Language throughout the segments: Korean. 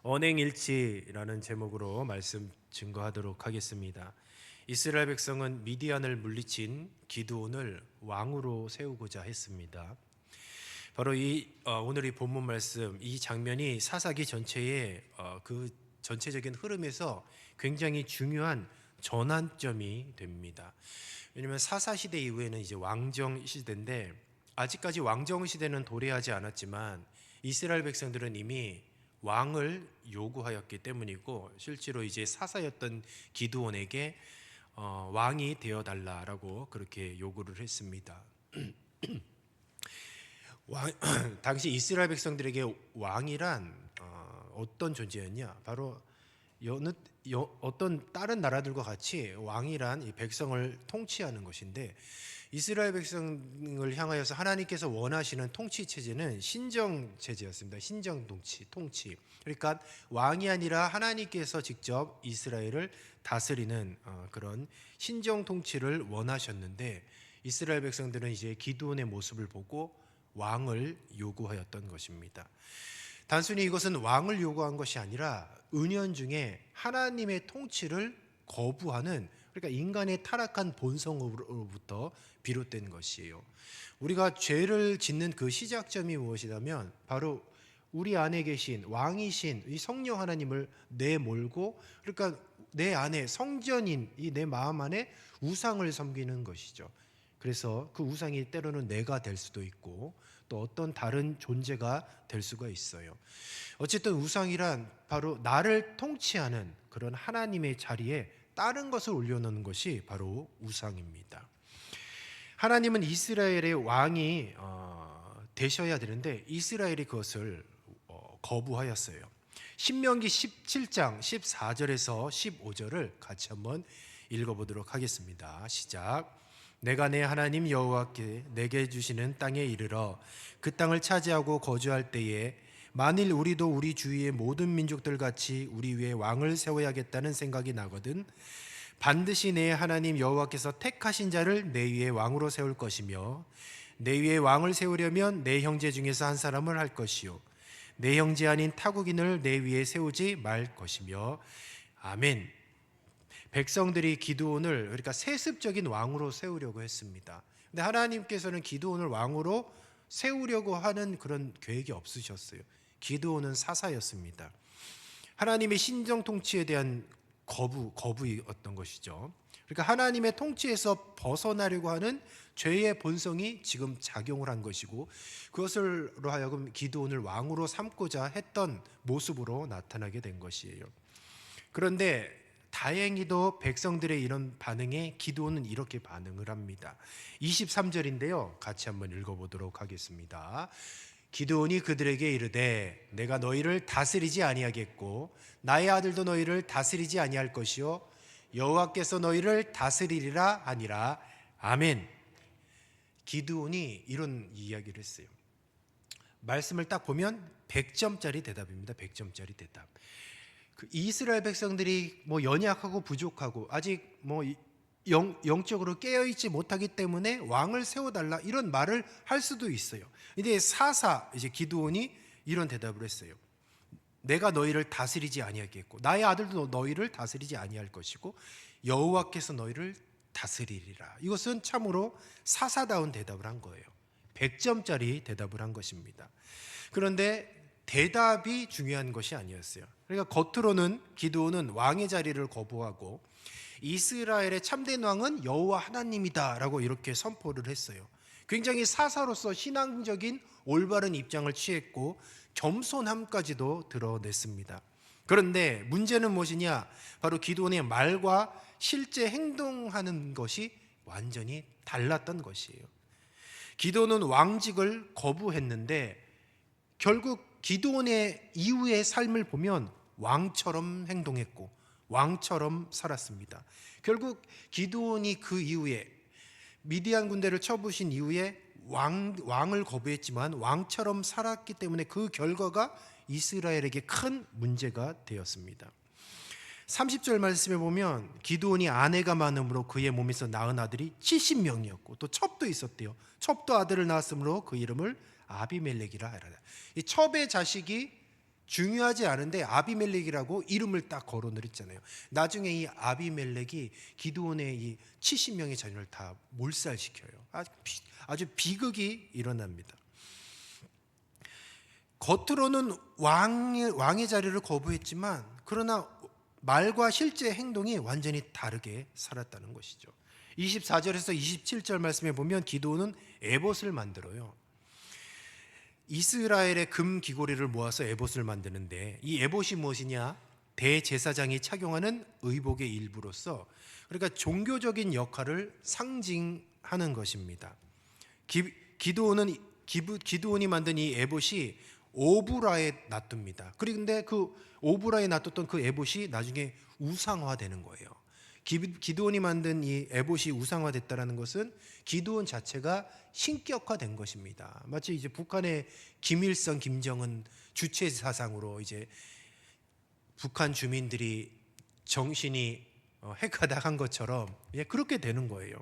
언행일치라는 제목으로 말씀 증거하도록 하겠습니다. 이스라엘 백성은 미디안을 물리친 기드온을 왕으로 세우고자 했습니다. 바로 오늘 이 본문 말씀, 이 장면이 사사기 전체의 그 전체적인 흐름에서 굉장히 중요한 전환점이 됩니다. 왜냐하면 사사 시대 이후에는 이제 왕정 시대인데, 아직까지 왕정 시대는 도래하지 않았지만 이스라엘 백성들은 이미 왕을 요구하였기 때문이고, 실제로 이제 사사였던 기드온에게 왕이 되어 달라라고 그렇게 요구를 했습니다. 당시 이스라엘 백성들에게 왕이란 어떤 존재였냐? 바로 어떤 다른 나라들과 같이 왕이란 이 백성을 통치하는 것인데, 이스라엘 백성을 향하여서 하나님께서 원하시는 통치 체제는 신정 체제였습니다. 신정 통치. 그러니까 왕이 아니라 하나님께서 직접 이스라엘을 다스리는 그런 신정 통치를 원하셨는데, 이스라엘 백성들은 이제 기드온의 모습을 보고 왕을 요구하였던 것입니다. 단순히 이것은 왕을 요구한 것이 아니라 은연중에 하나님의 통치를 거부하는, 그러니까 인간의 타락한 본성으로부터 비롯된 것이에요. 우리가 죄를 짓는 그 시작점이 무엇이냐면 바로 우리 안에 계신 왕이신 이 성령 하나님을 내몰고, 그러니까 내 안에 성전인 이 내 마음 안에 우상을 섬기는 것이죠. 그래서 그 우상이 때로는 내가 될 수도 있고 또 어떤 다른 존재가 될 수가 있어요. 어쨌든 우상이란 바로 나를 통치하는 그런 하나님의 자리에 다른 것을 올려놓는 것이 바로 우상입니다. 하나님은 이스라엘의 왕이 되셔야 되는데 이스라엘이 그것을 거부하였어요. 신명기 17장 14절에서 15절을 같이 한번 읽어보도록 하겠습니다. 시작. 내가 내 하나님 여호와께 내게 주시는 땅에 이르러 그 땅을 차지하고 거주할 때에 만일 우리도 우리 주위의 모든 민족들 같이 우리 위에 왕을 세워야겠다는 생각이 나거든 반드시 내 하나님 여호와께서 택하신 자를 내 위에 왕으로 세울 것이며 내 위에 왕을 세우려면 내 형제 중에서 한 사람을 할 것이요 내 형제 아닌 타국인을 내 위에 세우지 말 것이며. 아멘. 백성들이 기드온을 그러니까 세습적인 왕으로 세우려고 했습니다. 근데 하나님께서는 기드온을 왕으로 세우려고 하는 그런 계획이 없으셨어요. 기드온은 사사였습니다. 하나님의 신정 통치에 대한 거부였던 것이죠. 그러니까 하나님의 통치에서 벗어나려고 하는 죄의 본성이 지금 작용을 한 것이고, 그것으로 하여금 기드온을 왕으로 삼고자 했던 모습으로 나타나게 된 것이에요. 그런데 다행히도 백성들의 이런 반응에 기드온은 이렇게 반응을 합니다. 23절인데요. 같이 한번 읽어보도록 하겠습니다. 기드온이 그들에게 이르되 내가 너희를 다스리지 아니하겠고 나의 아들도 너희를 다스리지 아니할 것이요 여호와께서 너희를 다스리리라 하니라. 아멘. 기드온이 이런 이야기를 했어요. 말씀을 딱 보면 100점짜리 대답입니다. 100점짜리 대답. 그 이스라엘 백성들이 연약하고 부족하고 아직 영적으로 깨어있지 못하기 때문에 왕을 세워달라 이런 말을 할 수도 있어요. 근데 이제 기드온이 이런 대답을 했어요. 내가 너희를 다스리지 아니하겠고 나의 아들도 너희를 다스리지 아니할 것이고 여호와께서 너희를 다스리리라. 이것은 참으로 사사다운 대답을 한 거예요. 100점짜리 대답을 한 것입니다. 그런데 대답이 중요한 것이 아니었어요. 그러니까 겉으로는 기드온은 왕의 자리를 거부하고 이스라엘의 참된 왕은 여호와 하나님이다라고 이렇게 선포를 했어요. 굉장히 사사로서 신앙적인 올바른 입장을 취했고 겸손함까지도 드러냈습니다. 그런데 문제는 무엇이냐? 바로 기드온의 말과 실제 행동하는 것이 완전히 달랐던 것이에요. 기드온은 왕직을 거부했는데 결국 기드온의 이후의 삶을 보면 왕처럼 행동했고 왕처럼 살았습니다. 결국 기드온이 그 이후에 미디안 군대를 쳐부신 이후에 왕을 거부했지만 왕처럼 살았기 때문에 그 결과가 이스라엘에게 큰 문제가 되었습니다. 30절 말씀에 보면 기드온이 아내가 많음으로 그의 몸에서 낳은 아들이 70명이었고 또 첩도 있었대요. 첩도 아들을 낳았으므로 그 이름을 아비멜렉이라 하라. 이 첩의 자식이 중요하지 않은데 아비멜렉이라고 이름을 딱 거론을 했잖아요. 나중에 이 아비멜렉이 기드온의 이 70명의 자녀를 다 몰살시켜요. 아주 비극이 일어납니다. 겉으로는 왕의 자리를 거부했지만 그러나 말과 실제 행동이 완전히 다르게 살았다는 것이죠. 24절에서 27절 말씀에 보면 기드온은 에봇을 만들어요. 이스라엘의 금 귀고리를 모아서 에봇을 만드는데 이 에봇이 무엇이냐? 대제사장이 착용하는 의복의 일부로서, 그러니까 종교적인 역할을 상징하는 것입니다. 기드온이 만든 이 에봇이 오브라에 놔둡니다. 그런데 그 오브라에 놔뒀던 그 에봇이 나중에 우상화되는 거예요. 기드온이 만든 이 에봇이 우상화됐다라는 것은 기드온 자체가 신격화된 것입니다. 마치 이제 북한의 김일성, 김정은 주체 사상으로 이제 북한 주민들이 정신이 해가닥한 것처럼 그렇게 되는 거예요.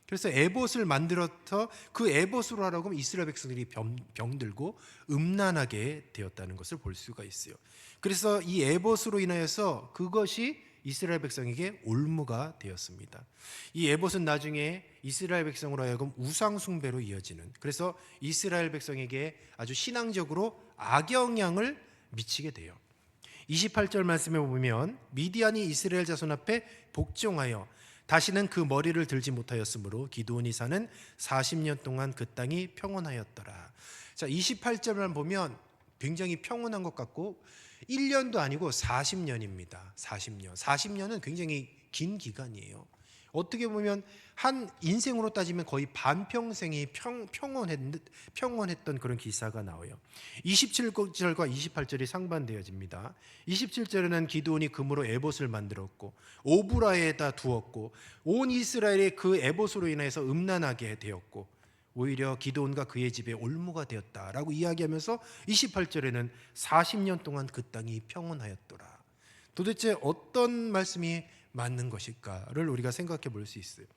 그래서 에봇을 만들어서 그 에봇으로 하라고 하면 이스라엘 백성들이 병들고 음란하게 되었다는 것을 볼 수가 있어요. 그래서 이 에봇으로 인하여서 그것이 이스라엘 백성에게 올무가 되었습니다. 이 에봇은 나중에 이스라엘 백성으로 하여금 우상 숭배로 이어지는, 그래서 이스라엘 백성에게 아주 신앙적으로 악영향을 미치게 돼요. 28절 말씀에 보면 미디안이 이스라엘 자손 앞에 복종하여 다시는 그 머리를 들지 못하였으므로 기드온이 사는 40년 동안 그 땅이 평온하였더라. 자, 28절만 보면 굉장히 평온한 것 같고 1년도 아니고 40년입니다. 40년은 굉장히 긴 기간이에요. 어떻게 보면 한 인생으로 따지면 거의 반평생이 평온했던 그런 기사가 나와요. 27절과 28절이 상반되어집니다. 27절에는 기드온이 금으로 에봇을 만들었고 오브라에다 두었고 온 이스라엘이 그 에봇으로 인해서 음란하게 되었고 오히려 기드온과 그의 집에 올무가 되었다라고 이야기하면서 28절에는 40년 동안 그 땅이 평온하였더라. 도대체 어떤 말씀이 맞는 것일까를 우리가 생각해 볼 수 있어요.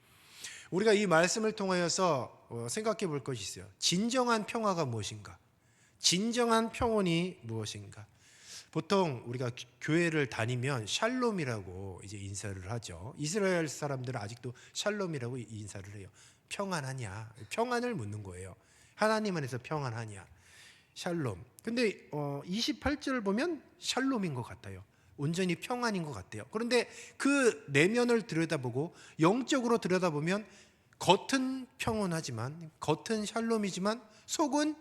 우리가 이 말씀을 통하여서 생각해 볼 것이 있어요. 진정한 평화가 무엇인가? 진정한 평온이 무엇인가? 보통 우리가 교회를 다니면 샬롬이라고 이제 인사를 하죠. 이스라엘 사람들은 아직도 샬롬이라고 인사를 해요. 평안하냐? 평안을 묻는 거예요. 하나님 안에서 평안하냐? 샬롬. 근데 28절을 보면 샬롬인 것 같아요. 온전히 평안인 것 같아요. 그런데 그 내면을 들여다보고 영적으로 들여다보면 겉은 평온하지만, 겉은 샬롬이지만 속은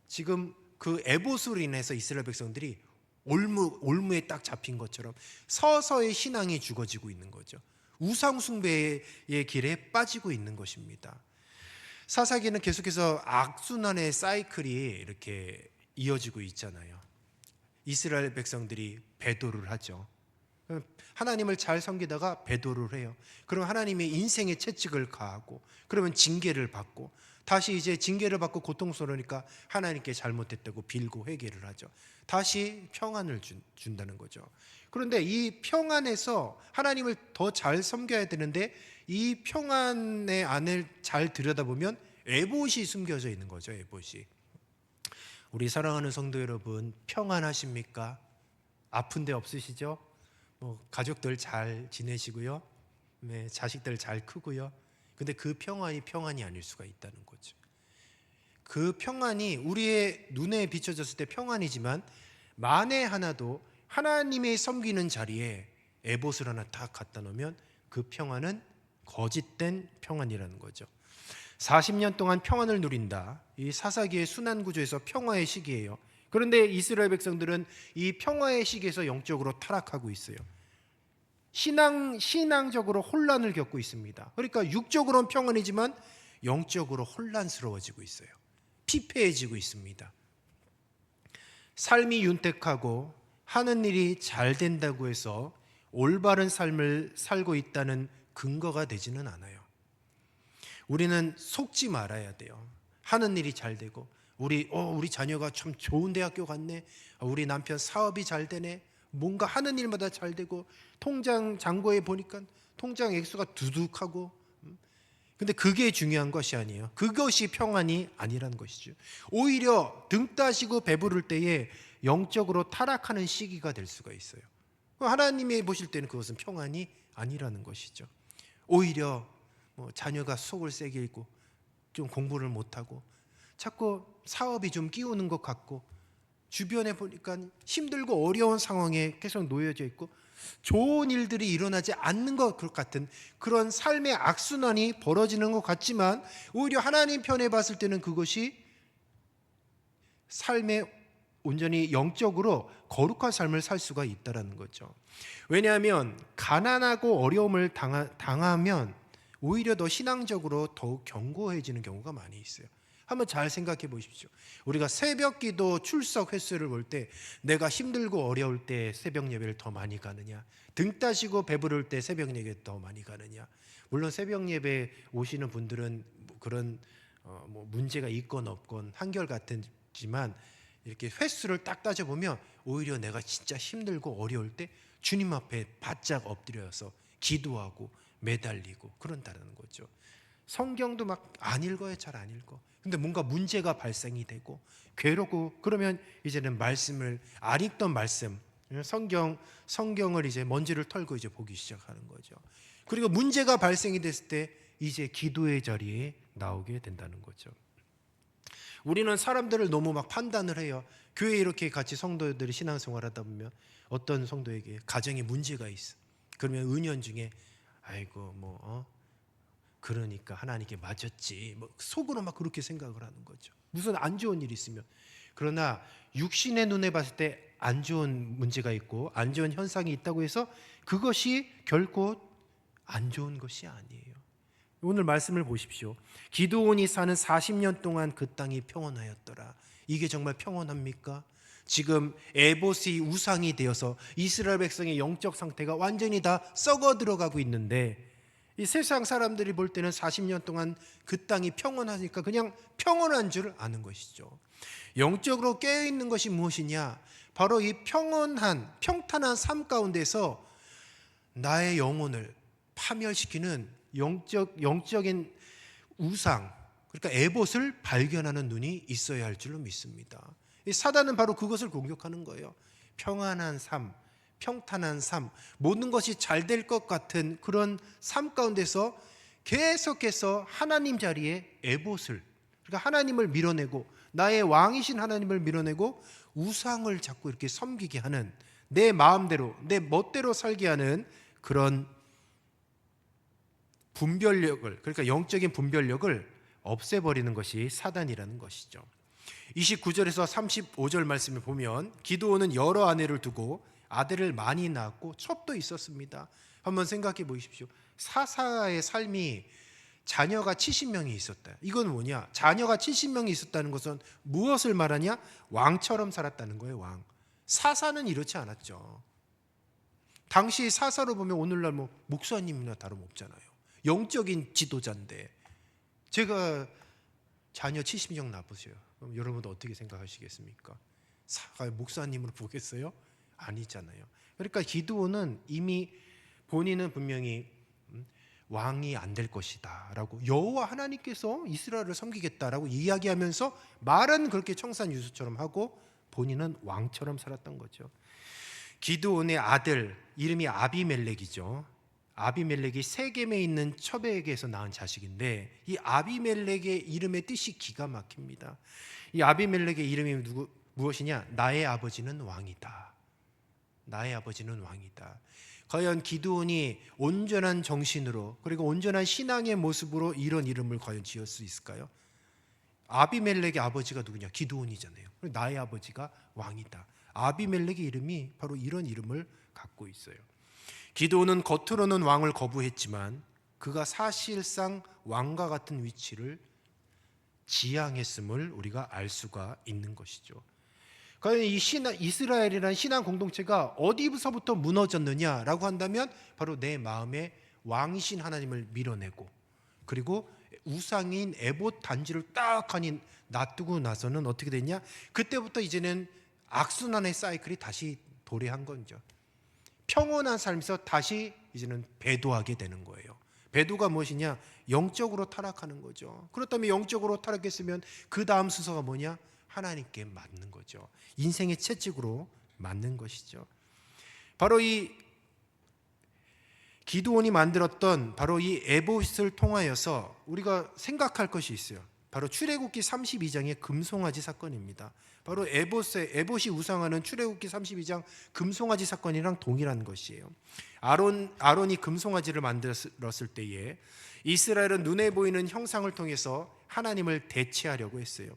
지금 그 에봇으로 인해서 이스라엘 백성들이 올무에 딱 잡힌 것처럼 서서히 신앙이 죽어지고 있는 거죠. 우상 숭배의 길에 빠지고 있는 것입니다. 사사기는 계속해서 악순환의 사이클이 이렇게 이어지고 있잖아요. 이스라엘 백성들이 배도를 하죠. 하나님을 잘 섬기다가 배도를 해요. 그럼 하나님의 인생의 채찍을 가하고 그러면 징계를 받고 다시 이제 징계를 받고 고통스러우니까 하나님께 잘못했다고 빌고 회개를 하죠. 다시 평안을 준다는 거죠. 그런데 이 평안에서 하나님을 더 잘 섬겨야 되는데 이 평안의 안을 잘 들여다보면 에봇이 숨겨져 있는 거죠. 에봇이. 우리 사랑하는 성도 여러분, 평안하십니까? 아픈 데 없으시죠? 가족들 잘 지내시고요. 네, 자식들 잘 크고요. 근데 그 평안이 아닐 수가 있다는 거죠. 그 평안이 우리의 눈에 비춰졌을 때 평안이지만 만에 하나도 하나님의 섬기는 자리에 에봇을 하나 딱 갖다 놓으면 그 평안은 거짓된 평안이라는 거죠. 40년 동안 평안을 누린다. 이 사사기의 순환 구조에서 평화의 시기예요. 그런데 이스라엘 백성들은 이 평화의 시기에서 영적으로 타락하고 있어요. 신앙적으로 혼란을 겪고 있습니다. 그러니까 육적으로는 평안이지만 영적으로 혼란스러워지고 있어요. 피폐해지고 있습니다. 삶이 윤택하고 하는 일이 잘 된다고 해서 올바른 삶을 살고 있다는 근거가 되지는 않아요. 우리는 속지 말아야 돼요. 하는 일이 잘 되고 우리 자녀가 참 좋은 대학교 갔네. 우리 남편 사업이 잘 되네. 뭔가 하는 일마다 잘 되고 통장 잔고에 보니까 통장 액수가 두둑하고. 근데 그게 중요한 것이 아니에요. 그것이 평안이 아니라는 것이죠. 오히려 등 따시고 배부를 때에 영적으로 타락하는 시기가 될 수가 있어요. 하나님이 보실 때는 그것은 평안이 아니라는 것이죠. 오히려 자녀가 속을 세게 읽고 좀 공부를 못하고 자꾸 사업이 좀 끼우는 것 같고 주변에 보니까 힘들고 어려운 상황에 계속 놓여져 있고 좋은 일들이 일어나지 않는 것 같은 그런 삶의 악순환이 벌어지는 것 같지만 오히려 하나님 편에 봤을 때는 그것이 삶의 온전히 영적으로 거룩한 삶을 살 수가 있다는 거죠. 왜냐하면 가난하고 어려움을 당하면 오히려 더 신앙적으로 더욱 견고해지는 경우가 많이 있어요. 한번 잘 생각해 보십시오. 우리가 새벽 기도 출석 횟수를 볼 때 내가 힘들고 어려울 때 새벽 예배를 더 많이 가느냐, 등 따시고 배부를 때 새벽 예배 더 많이 가느냐. 물론 새벽 예배 오시는 분들은 그런 문제가 있건 없건 한결같지만 이렇게 횟수를 딱 따져보면 오히려 내가 진짜 힘들고 어려울 때 주님 앞에 바짝 엎드려서 기도하고 매달리고 그런다는 거죠. 성경도 막 안 읽어요. 잘 안 읽어. 근데 뭔가 문제가 발생이 되고 괴롭고 그러면 이제는 말씀을 안 읽던 말씀 성경을 이제 먼지를 털고 이제 보기 시작하는 거죠. 그리고 문제가 발생이 됐을 때 이제 기도의 자리에 나오게 된다는 거죠. 우리는 사람들을 너무 막 판단을 해요. 교회에 이렇게 같이 성도들이 신앙생활하다 보면 어떤 성도에게 가정에 문제가 있어. 그러면 은연중에 아이고 그러니까 하나님께 맞았지. 속으로 막 그렇게 생각을 하는 거죠. 무슨 안 좋은 일이 있으면. 그러나 육신의 눈에 봤을 때 안 좋은 문제가 있고 안 좋은 현상이 있다고 해서 그것이 결코 안 좋은 것이 아니에요. 오늘 말씀을 보십시오. 기드온이 사는 40년 동안 그 땅이 평온하였더라. 이게 정말 평온합니까? 지금 에봇이 우상이 되어서 이스라엘 백성의 영적 상태가 완전히 다 썩어 들어가고 있는데 이 세상 사람들이 볼 때는 40년 동안 그 땅이 평온하니까 그냥 평온한 줄 아는 것이죠. 영적으로 깨어있는 것이 무엇이냐? 바로 이 평탄한 삶 가운데서 나의 영혼을 파멸시키는 영적인 우상, 그러니까 에봇을 발견하는 눈이 있어야 할 줄로 믿습니다. 이 사단은 바로 그것을 공격하는 거예요. 평안한 삶, 평탄한 삶, 모든 것이 잘 될 것 같은 그런 삶 가운데서 계속해서 하나님 자리에 에봇을, 그러니까 하나님을 밀어내고 나의 왕이신 하나님을 밀어내고 우상을 자꾸 이렇게 섬기게 하는, 내 마음대로 내 멋대로 살게 하는 그런 분별력을, 그러니까 영적인 분별력을 없애버리는 것이 사단이라는 것이죠. 29절에서 35절 말씀을 보면 기드온은 여러 아내를 두고 아들을 많이 낳았고 첩도 있었습니다. 한번 생각해 보십시오. 사사의 삶이 자녀가 70명이 있었다. 이건 뭐냐? 자녀가 70명이 있었다는 것은 무엇을 말하냐? 왕처럼 살았다는 거예요. 왕. 사사는 이렇지 않았죠. 당시 사사로 보면 오늘날 목사님이나 다름없잖아요. 영적인 지도자인데 제가 자녀 70명 낳으세요. 그럼 여러분도 어떻게 생각하시겠습니까? 목사님으로 보겠어요? 아니잖아요. 그러니까 기드온은 이미 본인은 분명히 왕이 안 될 것이다 라고, 여호와 하나님께서 이스라엘을 섬기겠다라고 이야기하면서 말은 그렇게 청산유수처럼 하고 본인은 왕처럼 살았던 거죠. 기드온의 아들 이름이 아비멜렉이죠. 아비멜렉이 세겜에 있는 첩에게서 낳은 자식인데 이 아비멜렉의 이름의 뜻이 기가 막힙니다. 이 아비멜렉의 이름이 무엇이냐? 나의 아버지는 왕이다. 나의 아버지는 왕이다. 과연 기드온이 온전한 정신으로 그리고 온전한 신앙의 모습으로 이런 이름을 과연 지을 수 있을까요? 아비멜렉의 아버지가 누구냐? 기드온이잖아요. 나의 아버지가 왕이다. 아비멜렉의 이름이 바로 이런 이름을 갖고 있어요. 기드온은 겉으로는 왕을 거부했지만 그가 사실상 왕과 같은 위치를 지향했음을 우리가 알 수가 있는 것이죠. 과연 이 이스라엘이라는 신앙 공동체가 어디서부터 무너졌느냐라고 한다면 바로 내 마음에 왕이신 하나님을 밀어내고 그리고 우상인 에봇 단지를 딱 하니 놔두고 나서는 어떻게 됐냐? 그때부터 이제는 악순환의 사이클이 다시 도래한 거죠. 평온한 삶에서 다시 이제는 배도하게 되는 거예요. 배도가 무엇이냐? 영적으로 타락하는 거죠. 그렇다면 영적으로 타락했으면 그 다음 순서가 뭐냐? 하나님께 맞는 거죠. 인생의 채찍으로 맞는 것이죠. 바로 이 기드온이 만들었던 바로 이 에봇을 통하여서 우리가 생각할 것이 있어요. 바로 출애굽기 32장의 금송아지 사건입니다. 바로 에봇이 우상하는 출애굽기 32장 금송아지 사건이랑 동일한 것이에요. 아론이 금송아지를 만들었을 때에 이스라엘은 눈에 보이는 형상을 통해서 하나님을 대체하려고 했어요.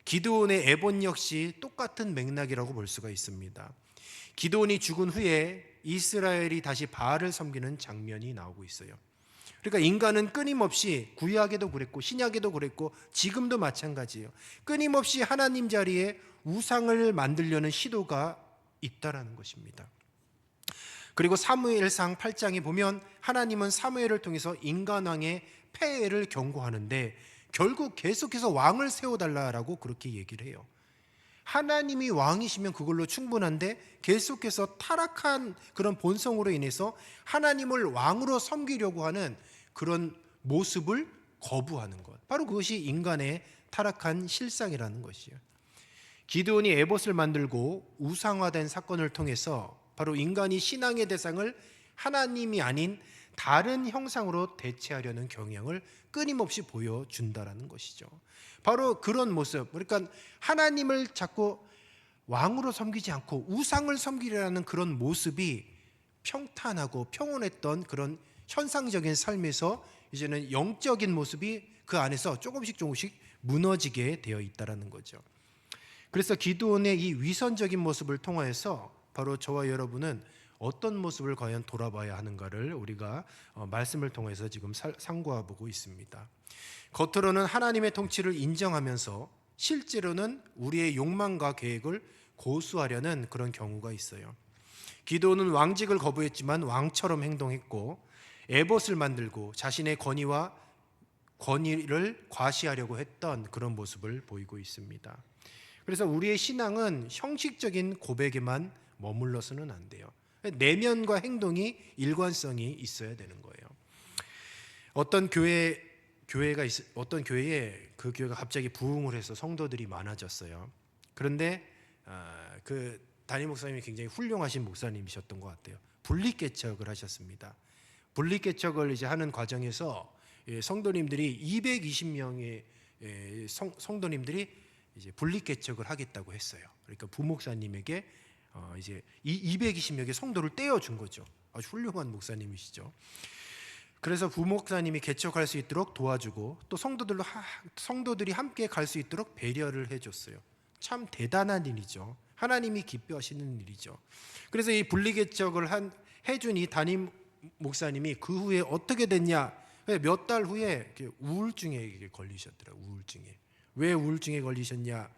기드온의 에봇 역시 똑같은 맥락이라고 볼 수가 있습니다. 기드온이 죽은 후에 이스라엘이 다시 바알을 섬기는 장면이 나오고 있어요. 그러니까 인간은 끊임없이 구약에도 그랬고 신약에도 그랬고 지금도 마찬가지예요. 끊임없이 하나님 자리에 우상을 만들려는 시도가 있다라는 것입니다. 그리고 사무엘상 8장에 보면 하나님은 사무엘을 통해서 인간왕의 폐해를 경고하는데 결국 계속해서 왕을 세워달라고 그렇게 얘기를 해요. 하나님이 왕이시면 그걸로 충분한데 계속해서 타락한 그런 본성으로 인해서 하나님을 왕으로 섬기려고 하는 그런 모습을 거부하는 것, 바로 그것이 인간의 타락한 실상이라는 것이에요. 기드온이 에봇을 만들고 우상화된 사건을 통해서 바로 인간이 신앙의 대상을 하나님이 아닌 다른 형상으로 대체하려는 경향을 끊임없이 보여준다라는 것이죠. 바로 그런 모습, 그러니까 하나님을 자꾸 왕으로 섬기지 않고 우상을 섬기려는 그런 모습이 평탄하고 평온했던 그런 현상적인 삶에서 이제는 영적인 모습이 그 안에서 조금씩 무너지게 되어 있다라는 거죠. 그래서 기드온의 이 위선적인 모습을 통하여서 바로 저와 여러분은 어떤 모습을 과연 돌아봐야 하는가를 우리가 말씀을 통해서 지금 상고해보고 있습니다. 겉으로는 하나님의 통치를 인정하면서 실제로는 우리의 욕망과 계획을 고수하려는 그런 경우가 있어요. 기드온은 왕직을 거부했지만 왕처럼 행동했고 에봇을 만들고 자신의 권위를 과시하려고 했던 그런 모습을 보이고 있습니다. 그래서 우리의 신앙은 형식적인 고백에만 머물러서는 안 돼요. 내면과 행동이 일관성이 있어야 되는 거예요. 어떤 교회에 그 교회가 갑자기 부흥을 해서 성도들이 많아졌어요. 그런데 그 담임 목사님이 굉장히 훌륭하신 목사님이셨던 것 같아요. 분리개척을 하셨습니다. 분리개척을 이제 하는 과정에서 성도님들이 220명의 성도님들이 이제 분리개척을 하겠다고 했어요. 그러니까 부목사님에게 이제 220명의 성도를 떼어준 거죠. 아주 훌륭한 목사님이시죠. 그래서 부목사님이 개척할 수 있도록 도와주고 또 성도들이 함께 갈 수 있도록 배려를 해줬어요. 참 대단한 일이죠. 하나님이 기뻐하시는 일이죠. 그래서 이 분리개척을 해준 이 담임 목사님이 그 후에 어떻게 됐냐? 몇 달 후에 우울증에 걸리셨더라고요. 우울증에. 왜 우울증에 걸리셨냐?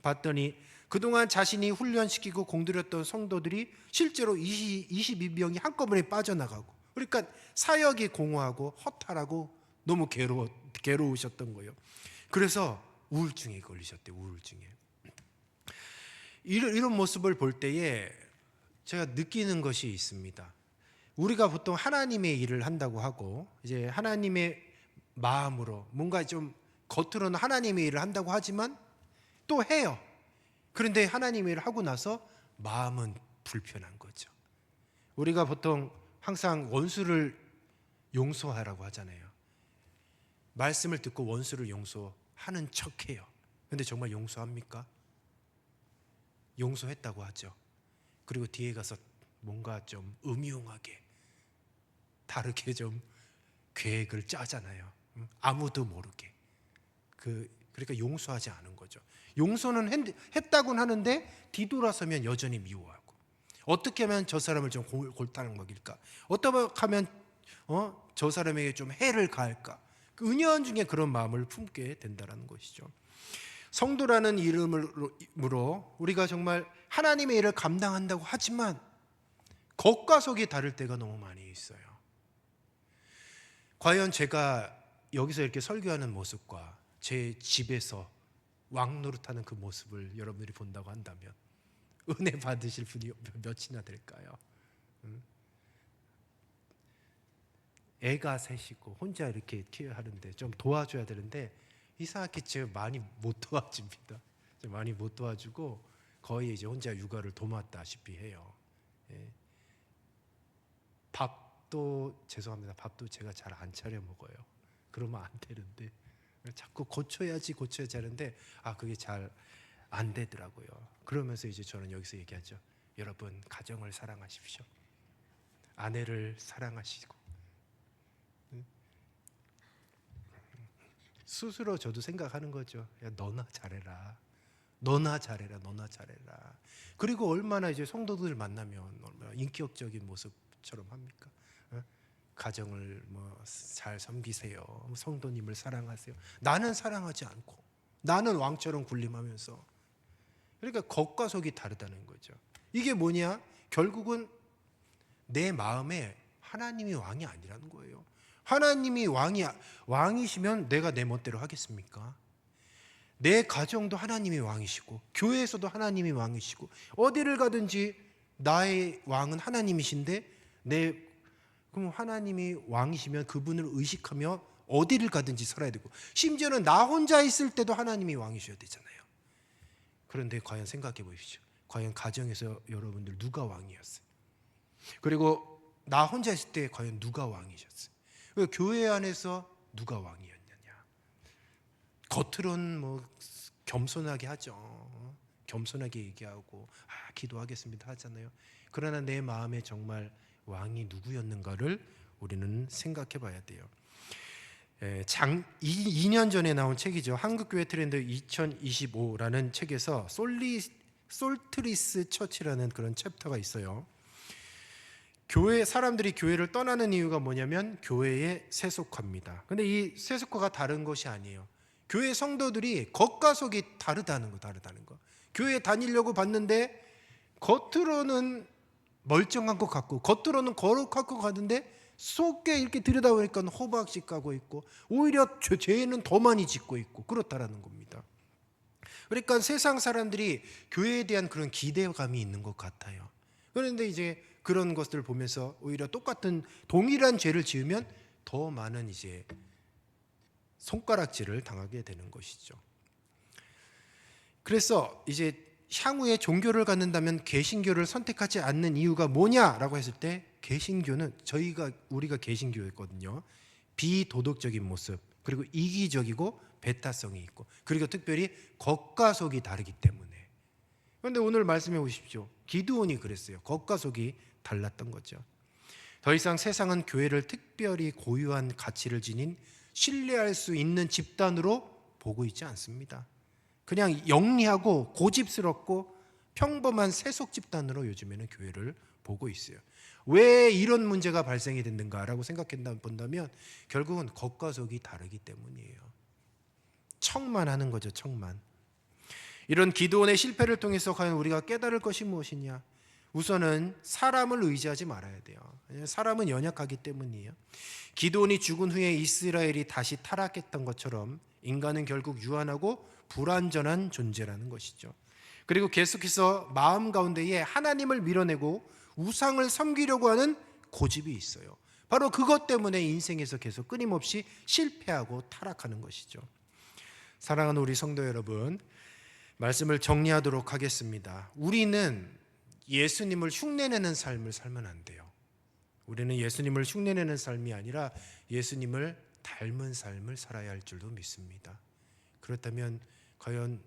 봤더니 그동안 자신이 훈련시키고 공들였던 성도들이 실제로 22명이 한꺼번에 빠져나가고, 그러니까 사역이 공허하고 허탈하고 너무 괴로우셨던 거예요. 그래서 우울증에 걸리셨대요. 우울증에. 이런 모습을 볼 때에 제가 느끼는 것이 있습니다. 우리가 보통 하나님의 일을 한다고 하고 이제 하나님의 마음으로 뭔가 좀 겉으로는 하나님의 일을 한다고 하지만 또 해요. 그런데 하나님의 일을 하고 나서 마음은 불편한 거죠. 우리가 보통 항상 원수를 용서하라고 하잖아요. 말씀을 듣고 원수를 용서하는 척해요. 그런데 정말 용서합니까? 용서했다고 하죠. 그리고 뒤에 가서 뭔가 좀 음흉하게 다르게 좀 계획을 짜잖아요. 아무도 모르게. 그러니까 용서하지 않은 거죠. 용서는 했다고는 하는데 뒤돌아서면 여전히 미워하고, 어떻게 하면 저 사람을 좀 골탕을 먹일까? 어떻게 하면 저 사람에게 좀 해를 가할까? 그 은연중에 그런 마음을 품게 된다는 것이죠. 성도라는 이름으로 우리가 정말 하나님의 일을 감당한다고 하지만 겉과 속이 다를 때가 너무 많이 있어요. 과연 제가 여기서 이렇게 설교하는 모습과 제 집에서 왕 노릇하는 그 모습을 여러분들이 본다고 한다면 은혜 받으실 분이 몇이나 될까요? 애가 셋이고 혼자 이렇게 키워야 하는데 좀 도와줘야 되는데 이상하게 제가 많이 못 도와줍니다. 많이 못 도와주고 거의 이제 혼자 육아를 도맡다시피 해요. 예. 밥도 죄송합니다. 밥도 제가 잘 안 차려 먹어요. 그러면 안 되는데 자꾸 고쳐야지 하는데 그게 잘 안 되더라고요. 그러면서 이제 저는 여기서 얘기하죠. 여러분, 가정을 사랑하십시오. 아내를 사랑하시고. 스스로 저도 생각하는 거죠. 야, 너나 잘해라. 그리고 얼마나 이제 성도들 만나면 얼마나 인격적인 모습처럼 합니까? 가정을 잘 섬기세요. 성도님을 사랑하세요. 나는 사랑하지 않고 나는 왕처럼 군림하면서. 그러니까 겉과 속이 다르다는 거죠. 이게 뭐냐? 결국은 내 마음에 하나님이 왕이 아니라는 거예요. 하나님이 왕이시면 내가 내 멋대로 하겠습니까? 내 가정도 하나님이 왕이시고 교회에서도 하나님이 왕이시고 어디를 가든지 나의 왕은 하나님이신데 그럼 하나님이 왕이시면 그분을 의식하며 어디를 가든지 살아야 되고 심지어는 나 혼자 있을 때도 하나님이 왕이셔야 되잖아요. 그런데 과연 생각해 보십시오. 과연 가정에서 여러분들 누가 왕이었어요? 그리고 나 혼자 있을 때 과연 누가 왕이셨어요? 그리고 교회 안에서 누가 왕이었느냐? 겉으로는 겸손하게 하죠. 겸손하게 얘기하고 기도하겠습니다 하잖아요. 그러나 내 마음에 정말 왕이 누구였는가를 우리는 생각해 봐야 돼요. 2년 전에 나온 책이죠. 한국교회 트렌드 2025라는 책에서 솔트리스 처치라는 그런 챕터가 있어요. 사람들이 교회를 떠나는 이유가 뭐냐면 교회에 세속화입니다. 근데 이 세속화가 다른 것이 아니에요. 교회 성도들이 겉과 속이 다르다는 거. 교회 다니려고 봤는데 겉으로는 멀쩡한 것 같고 겉으로는 거룩할 것 같은데 속에 이렇게 들여다보니까 호박씨 까고 있고 오히려 죄는 더 많이 짓고 있고 그렇다라는 겁니다. 그러니까 세상 사람들이 교회에 대한 그런 기대감이 있는 것 같아요. 그런데 이제 그런 것들을 보면서 오히려 동일한 죄를 지으면 더 많은 이제 손가락질을 당하게 되는 것이죠. 그래서 이제 향후에 종교를 갖는다면 개신교를 선택하지 않는 이유가 뭐냐라고 했을 때 개신교는 우리가 개신교였거든요. 비도덕적인 모습 그리고 이기적이고 배타성이 있고 그리고 특별히 겉과 속이 다르기 때문에. 그런데 오늘 말씀해 보십시오. 기드온이 그랬어요. 겉과 속이 달랐던 거죠. 더 이상 세상은 교회를 특별히 고유한 가치를 지닌 신뢰할 수 있는 집단으로 보고 있지 않습니다. 그냥 영리하고 고집스럽고 평범한 세속 집단으로 요즘에는 교회를 보고 있어요. 왜 이런 문제가 발생이 됐는가라고 생각해 본다면 결국은 겉과 속이 다르기 때문이에요. 척만 하는 거죠. 척만. 이런 기드온의 실패를 통해서 과연 우리가 깨달을 것이 무엇이냐? 우선은 사람을 의지하지 말아야 돼요. 사람은 연약하기 때문이에요. 기드온이 죽은 후에 이스라엘이 다시 타락했던 것처럼 인간은 결국 유한하고 불완전한 존재라는 것이죠. 그리고 계속해서 마음 가운데에 하나님을 밀어내고 우상을 섬기려고 하는 고집이 있어요. 바로 그것 때문에 인생에서 계속 끊임없이 실패하고 타락하는 것이죠. 사랑하는 우리 성도 여러분, 말씀을 정리하도록 하겠습니다. 우리는 예수님을 흉내내는 삶을 살면 안 돼요. 우리는 예수님을 흉내내는 삶이 아니라 예수님을 닮은 삶을 살아야 할 줄도 믿습니다. 그렇다면 과연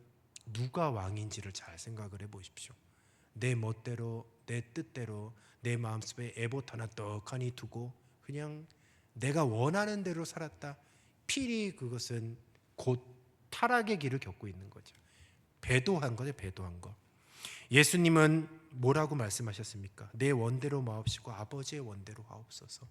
누가 왕인지를 잘 생각을 해보십시오. 내 멋대로, 내 뜻대로, 내 마음속에 에봇 하나 떡하니 두고 그냥 내가 원하는 대로 살았다. 필히 그것은 곧 타락의 길을 겪고 있는 거죠. 배도한 거죠. 배도한 거. 예수님은 뭐라고 말씀하셨습니까? 내 원대로 마옵시고 아버지의 원대로 하옵소서.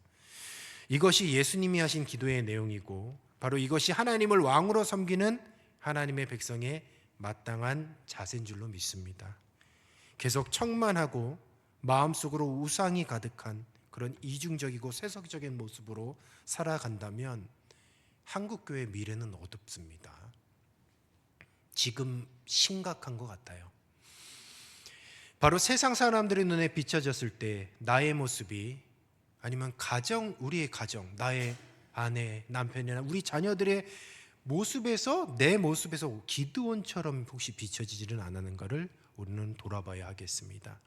이것이 예수님이 하신 기도의 내용이고 바로 이것이 하나님을 왕으로 섬기는 하나님의 백성의 마땅한 자세인 줄로 믿습니다. 계속 척만하고 마음속으로 우상이 가득한 그런 이중적이고 세속적인 모습으로 살아간다면 한국교회의 미래는 어둡습니다. 지금 심각한 것 같아요. 바로 세상 사람들의 눈에 비춰졌을 때 나의 모습이 아니면 우리의 가정, 나의 아내, 남편이나 우리 자녀들의 모습에서 내 모습에서 기드온처럼 혹시 비춰지지는 않았는가를 우리는 돌아봐야 하겠습니다.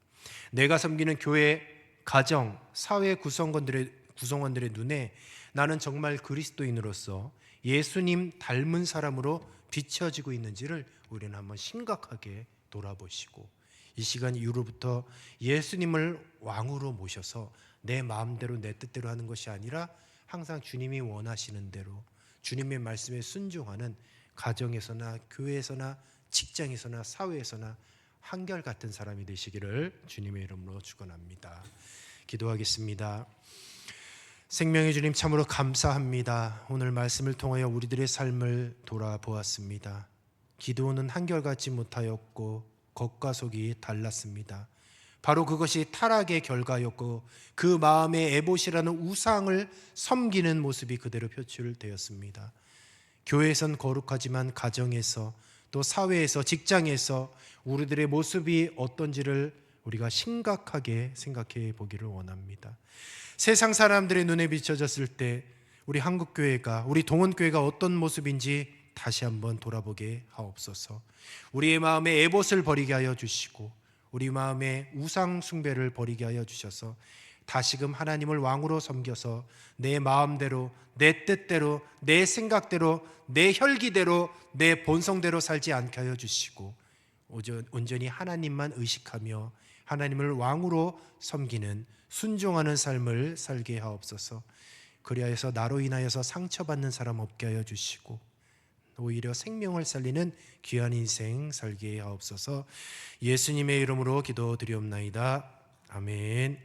내가 섬기는 교회, 가정, 사회 구성원들의 눈에 나는 정말 그리스도인으로서 예수님 닮은 사람으로 비춰지고 있는지를 우리는 한번 심각하게 돌아보시고, 이 시간 이후로부터 예수님을 왕으로 모셔서 내 마음대로 내 뜻대로 하는 것이 아니라 항상 주님이 원하시는 대로 주님의 말씀에 순종하는 가정에서나 교회에서나 직장에서나 사회에서나 한결같은 사람이 되시기를 주님의 이름으로 축원합니다. 기도하겠습니다. 생명의 주님, 참으로 감사합니다. 오늘 말씀을 통하여 우리들의 삶을 돌아보았습니다. 기도는 한결같지 못하였고 겉과 속이 달랐습니다. 바로 그것이 타락의 결과였고 그 마음에 에봇이라는 우상을 섬기는 모습이 그대로 표출되었습니다. 교회에선 거룩하지만 가정에서 또 사회에서 직장에서 우리들의 모습이 어떤지를 우리가 심각하게 생각해 보기를 원합니다. 세상 사람들의 눈에 비춰졌을 때 우리 한국교회가, 우리 동원교회가 어떤 모습인지 다시 한번 돌아보게 하옵소서. 우리의 마음에 에봇을 버리게 하여 주시고 우리 마음에 우상 숭배를 버리게 하여 주셔서 다시금 하나님을 왕으로 섬겨서 내 마음대로, 내 뜻대로, 내 생각대로, 내 혈기대로, 내 본성대로 살지 않게 하여 주시고 온전히 하나님만 의식하며 하나님을 왕으로 섬기는 순종하는 삶을 살게 하옵소서. 그리하여서 나로 인하여서 상처받는 사람 없게 하여 주시고 오히려 생명을 살리는 귀한 인생 살게 하옵소서. 예수님의 이름으로 기도드리옵나이다. 아멘.